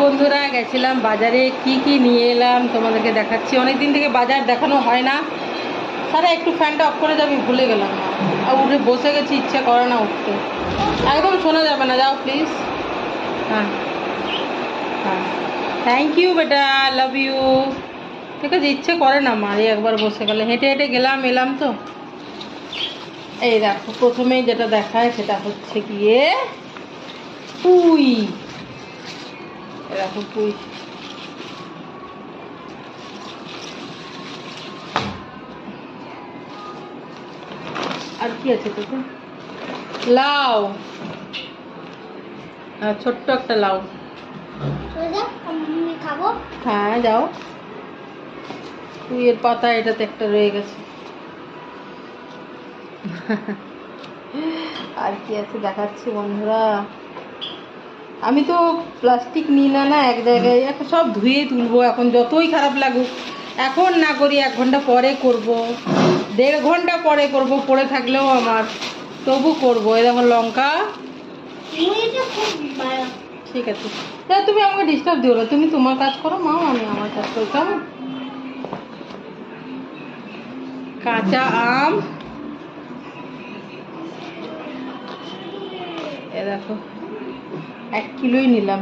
বন্ধুরা গেছিলাম বাজারে, কি কি নিয়ে এলাম তোমাদেরকে দেখাচ্ছি। অনেক দিন থেকে বাজার দেখানো হয় না। সারা একটু ফ্যানটা অফ করে যাবি, ভুলে গেলাম। আর উঠে বসে গেছি, ইচ্ছে করে না উঠতে, একদম শোনা যাবে না। যাও প্লিজ। হ্যাঁ হ্যাঁ, থ্যাংক ইউ বেটা, লাভ ইউ। ঠিক আছে, ইচ্ছে করে না আমার একবার বসে গেলে। হেঁটে হেঁটে গেলাম এলাম তো। এই দেখো, প্রথমেই যেটা দেখায় সেটা হচ্ছে গিয়ে পুঁই। দেখো পুঁই, আর কি আছে তোকে? লাউ, ছোট্ট একটা লাউ। খাবো। হ্যাঁ যাও। পুঁইয়ের পাতা এটাতে একটা রয়ে গেছে। আর কি আছে দেখাচ্ছি বন্ধুরা। আমি তো প্লাস্টিক নিই না, না এক জায়গায়, এখন সব ধুয়ে তুলবো। এখন যতই খারাপ লাগুক, এখন না করি, 1 ঘন্টা পরে করব, 1.5 ঘন্টা পরে করব, পড়ে থাকলেও আমার, তবু করবো। এই দেখো লঙ্কা। ঠিক আছে, তুমি আমাকে ডিস্টার্ব দিও না, তুমি তোমার কাজ করো মা, আমি আমার কাজ করি, কেমন? কাঁচা আম, এ দেখো 1 কিলোই নিলাম,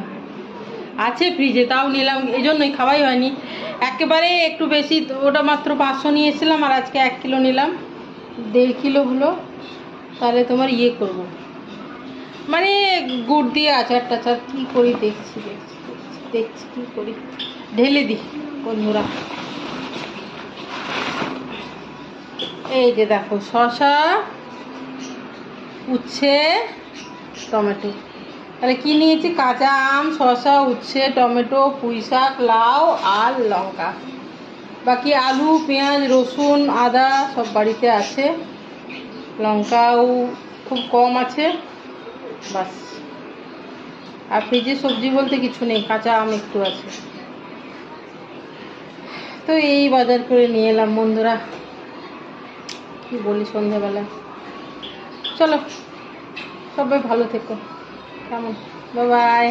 আছে ফ্রিজে, তাও নিলাম। এই জন্যই খাওয়াই হয়নি, একেবারে একটু বেশি। ওটা মাত্র 500 নিয়েছিলাম, আর আজকে 1 কিলো নিলাম, 1.5 কিলো হলো। তাহলে তোমার ইয়ে করব, মানে গুড় দিয়ে আচার টাচার কী করি, দেখছি দেখছি দেখছি দেখছি কী করি, ঢেলে দিই বন্ধুরা। এই যে দেখো, শসা, উচ্ছে, টমেটো। তাহলে কী নিয়েছি? কাঁচা আম, শসা, উচ্ছে, টমেটো, পুঁই শাক, লাউ আর লঙ্কা। বাকি আলু, পেঁয়াজ, রসুন, আদা সব বাড়িতে আছে, লঙ্কাও খুব কম আছে, বাস। আর ফ্রিজে সবজি বলতে কিছু নেই, কাঁচা আম একটু আছে। তো এই বাজার করে নিয়ে এলাম বন্ধুরা, কি বলি সন্ধ্যাবেলা। চলো, সবাই ভালো থেকো, কেমন? Bye bye.